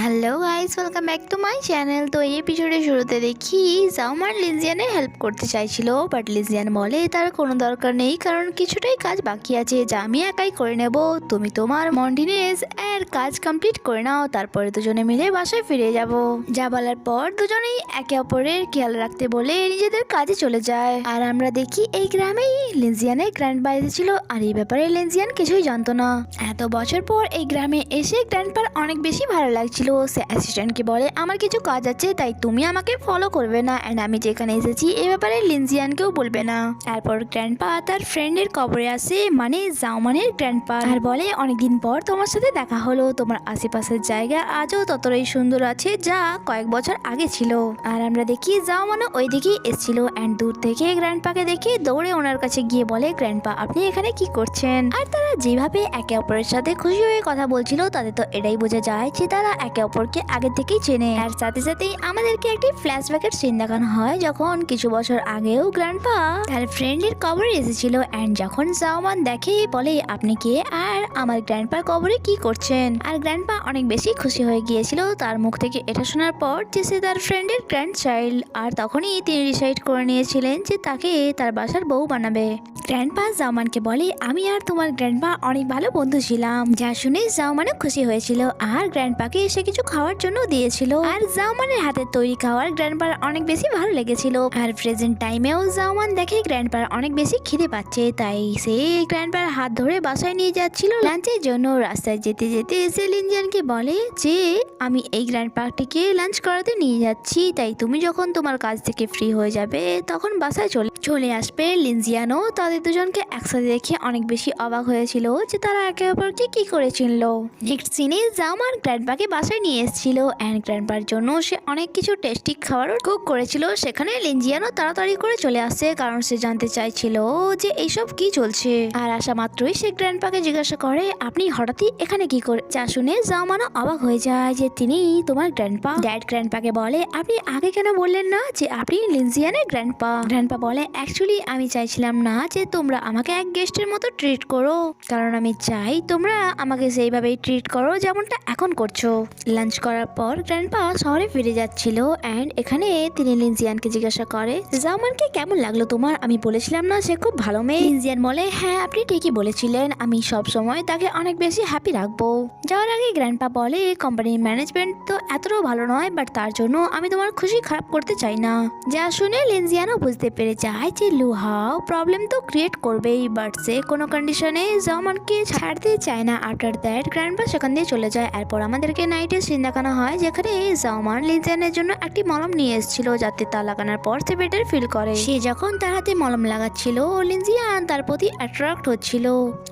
Hello guys, welcome back to my channel. তো এই এপিসোডের শুরুতে দেখি জাউমার লিনজিয়ানের হেল্প করতে চাইছিল, বাট লিনজিয়ান বলে তার কোনো দরকার নেই, কারণ কিছুটাই কাজ বাকি আছে যা আমি একাই করে নেব। তুমি তোমার মন্টিনেজ এর কাজ কমপ্লিট করে নাও, তারপরে দুজনে মিলে বাসায় ফিরে যাব। যা বলার পর দুজনেই একে অপরের খেয়াল রাখতে বলে নিজেদের কাজে চলে যায়। আর আমরা দেখি এই গ্রামেই লিনজিয়ানের গ্র্যান্ডপা এসেছিল, আর এই ব্যাপারে লিনজিয়ান কিছুই জানতো না। এত বছর পর এই গ্রামে এসে গ্র্যান্ডপার অনেক বেশি ভালো লাগছিল। সে অ্যাসিস্ট্যান্টকে বলে আমার কিছু কাজ আছে, তাই তুমি আমাকে ফলো করবে না, এন্ড আমি যেখানে এসেছি এ ব্যাপারে লিনজিয়ানকেও বলবে না। তারপর গ্র্যান্ডপা তার ফ্রেন্ডের কবরে আসে, মানে জাউমানের গ্র্যান্ডপা, আর বলে অনেকদিন পর তোমার সাথে দেখা হলো, তোমার আশেপাশের জায়গা আজও ততটাই সুন্দর আছে যা কয়েক বছর আগে ছিল। আর আমরা দেখি জাউমানও ওই দিকেই এসেছিল, এন্ড দূর থেকে গ্র্যান্ডপাকে দেখে দৌড়ে ওনার কাছে গিয়ে বলে গ্র্যান্ডপা আপনি এখানে কি করছেন। আর তারা যেভাবে একে অপরের সাথে খুশি হয়ে কথা বলছিল তাতে তো এটাই বোঝা যায় যে তারা একে অপরকে আগে থেকেই চেনে। আর সাথে সাথেই আমাদেরকে একটি ফ্ল্যাশব্যাকের সিন দেখানো হয় যখন কিছু বছর আগেও গ্র্যান্ডপা তার ফ্রেন্ডের কবরে এসেছিল, এন্ড যখন জাউমান দেখে বলে আপনি কে আর আমার গ্র্যান্ডপার কবরে কি করছেন। আর গ্র্যান্ডপা অনেক বেশি খুশি হয়ে গিয়েছিল তার মুখ থেকে এটা শোনার পর যে সে তার ফ্রেন্ডের গ্র্যান্ড চাইল্ড, আর তখনই তিনি ডিসাইড করে নিয়েছিলেন যে তাকে তার বাসার বউ বানাবে। গ্র্যান্ডপা জাউমানকে বলে আমি আর তোমার গ্র্যান্ডপা অনেক ভালো বন্ধু ছিলাম, যা শুনে জাউমানও খুশি হয়েছিল আর গ্র্যান্ডপাকে এসে কিছু খাওয়ার জন্য দিয়েছিল। আর জাউমানের হাতের তৈরি খাওয়ার গ্র্যান্ডপার অনেক বেশি ভালো লেগেছিল। আর প্রেজেন্ট টাইমেও জাউমান দেখে গ্র্যান্ডপার অনেক বেশি খিদে পাচ্ছে, তাই সে গ্র্যান্ডপার হাত ধরে বাসায় নিয়ে যাচ্ছিল লাঞ্চের জন্য। রাস্তায় যেতে যেতে সে লিনজিয়ানকে বলে যে আমি এই গ্র্যান্ডপাটিকে লাঞ্চ করাতে নিয়ে যাচ্ছি, তাই তুমি যখন তোমার কাজ থেকে ফ্রি হয়ে যাবে তখন বাসায় চলে আসবে। লিনজিয়ানও তাদের দুজনকে একসাথে দেখে অনেক বেশি অবাক হয়েছিল যে তারা একে অপরকে কি করে চিনলো। নেক্সট সিনে জাউমান গ্র্যান্ডপাকে বাসায় নিয়ে এসেছিল, এন্ড গ্র্যান্ডপার জন্য সে অনেক কিছু টেস্টি খাবারও কুক করেছিল। সেখানে লিনজিয়ানও তাড়াতাড়ি করে চলে আসে, কারণ সে জানতে চাইছিল যে এইসব কি চলছে। আর আসা মাত্রই সে গ্র্যান্ডপাকে জিজ্ঞাসা করে আপনি হঠাৎই এখানে কি করে। যা শুনে জাউমানও অবাক হয়ে যায় যে তিনি তোমার গ্র্যান্ডপা। ড্যাড গ্র্যান্ডপাকে বলে আপনি আগে কেন বললেন না যে আপনি লিনজিয়ানের গ্র্যান্ডপা। গ্র্যান্ডপা বলে অ্যাকচুয়ালি আমি চাইছিলাম না যে তোমরা আমাকে এক গেস্টের মতো ট্রিট করো, কারণ আমি চাই তোমরা আমাকে সেইভাবেই ট্রিট করো যেমনটা এখন করছো। লাঞ্চ করার পর গ্র্যান্ডপা শহরে ফিরে যাচ্ছিল, এন্ড এখানে তিনি লিনজিয়ানকে জিজ্ঞাসা করে জাউমানকে কেমন লাগলো তোমার, আমি বলেছিলাম না সে খুব ভালো মেয়ে। লিনজিয়ান বলে হ্যাঁ আপনি ঠিকই বলেছিলেন, আমি সব সময় তাকে অনেক বেশি হ্যাপি রাখবো। যাওয়ার আগে গ্র্যান্ডপা বলে কোম্পানির ম্যানেজমেন্ট তো এতটাও ভালো নয়, বাট তার জন্য আমি তোমার খুশি খারাপ করতে চাই না। যা শুনে লিনজিয়ানও বুঝতে পেরে যায় যে লুহাও প্রবলেম তো ক্রিয়েট করবেই, বাট সে কোনো কন্ডিশনে জাউমানকে ছাড়তে চায় না। আফটার দ্যাট গ্র্যান্ডপা সেখান দিয়ে চলে যায়। এরপর আমাদেরকে নাইটের সিন দেখানো হয় যেখানে জাউমান লিনজিয়ানের জন্য একটি মলম নিয়ে এসেছিল, যাতে তা লাগানোর পর সে বেটার ফিল করে। সে যখন তার হাতে মলম লাগাচ্ছিল লিনজিয়ান তার প্রতি অ্যাট্রাক্ট হচ্ছিল,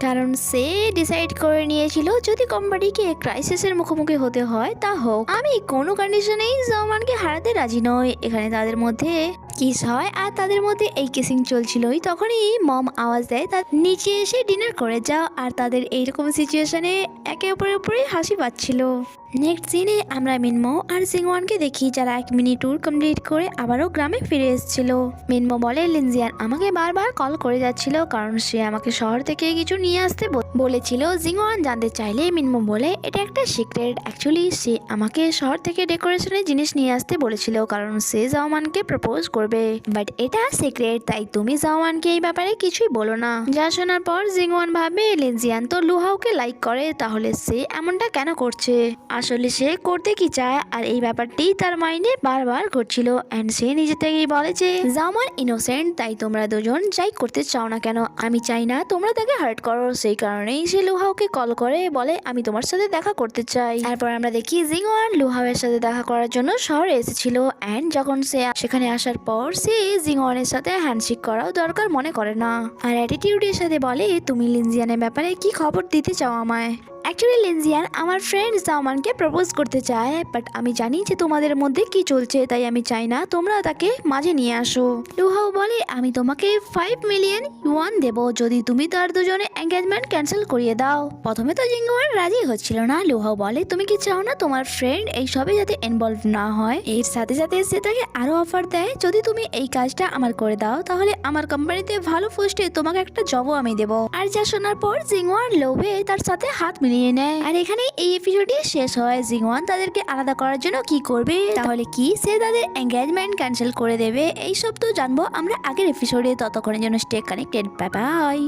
কারণ সে ডিসাইড করে নিয়েছিল যদি কোম্পানিকে ক্রাইসিসের মুখোমুখি হতে হয় তা হোক, আমি কোনো কন্ডিশনেই জাউমানকে হারাতে রাজি নই। এখানে তাদের মধ্যে কিস হয়, আর তাদের মধ্যে এই কিসিং চলছিলই তখনই মম আওয়াজ দেয় তার নিচে এসে ডিনার করে যাও, আর তাদের এইরকম সিচুয়েশনে একে অপরের উপরে হাসি পাচ্ছিল। নেক্সট সিনে আমরা মিনমো আর জিংওয়ানকে দেখি যারা 1 মিনি ট্যুর কমপ্লিট করে আবারও গ্রামে ফিরে এসেছিল। মিনমো বলে লিনজিয়ান আমাকে বারবার কল করে যাচ্ছিল, কারণ সে আমাকে শহর থেকে কিছু নিয়ে আসতে বলেছিল। জিংওয়ান জানতে চাইলে মিনমো বলে এটা একটা সিক্রেট, অ্যাকচুয়ালি সে আমাকে শহর থেকে ডেকোরেশনের জিনিস নিয়ে আসতে বলেছিল, কারণ সে জাউমানকে প্রপোজ করবে, বাট এটা সিক্রেট, তাই তুমি জাউমানকে এই ব্যাপারে কিছুই বলো না। যা শোনার পর জিংওয়ান ভাবে লিনজিয়ান তো লুহাওকে লাইক করে, তাহলে সে এমনটা কেন করছে, আসলে সে করতে কি চায়। আর এই ব্যাপারটি তার মাইন্ডে বারবার ঘটছিল, এন্ড সে নিজে থেকেই বলে যে জাউমান ইনোসেন্ট, তাই তোমরা দুজন যাই করতে চাও না কেন আমি চাই না তোমরা তাকে হার্ট করো। সেই কারণেই সে লুহাওকে কল করে বলে আমি তোমার সাথে দেখা করতে চাই। তারপর আমরা দেখি জিংওয়ান লুহাওয়ের সাথে দেখা করার জন্য শহরে এসেছিল, এন্ড যখন সে সেখানে আসার পর সে জিংওয়ানের সাথে হ্যান্ডশেক করাও দরকার মনে করে না, আর অ্যাটিটিউডের সাথে বলে তুমি লিনজিয়ানের ব্যাপারে কি খবর দিতে চাও আমায়। অ্যাকচুয়ালি লিনজিয়ান আমার ফ্রেন্ড জাউমানকে প্রপোজ করতে চায়, বাট আমি জানি যে তোমাদের মধ্যে কি চলছে, তাই আমি চাই না তোমরা তাকে মাঝে নিয়ে আসো। লুহাও বলে আমি তোমাকে 5 মিলিয়ন ইউয়ান দেব যদি তুমি তার দুজনে এঙ্গেজমেন্ট ক্যান্সেল করিয়ে দাও। প্রথমে তো জিংওয়ান রাজি হচ্ছিল না। লুহাও বলে তুমি কি চাও না তোমার ফ্রেন্ড এই সবে যাতে ইনভলভ না হয়। এর সাথে সাথে সে তাকে আরো অফার দেয় যদি তুমি এই কাজটা আমার করে দাও তাহলে আমার কোম্পানিতে ভালো পোস্টে তোমাকে একটা জবও আমি দেবো। আর যা শোনার পর জিংওয়ান লোভে তার সাথে হাত মিলিয়ে নিয়ে নেয়। আর এখানে এই এপিসোডটি শেষ হয়। জিংওয়ান তাদেরকে আলাদা করার জন্য কি করবে, তাহলে কি সে তাদের এঙ্গেজমেন্ট ক্যান্সেল করে দেবে, এইসব তো জানবো আমরা আগের এপিসোডে। ততক্ষণের জন্য স্টে কানেক্টেড, বাই বাই।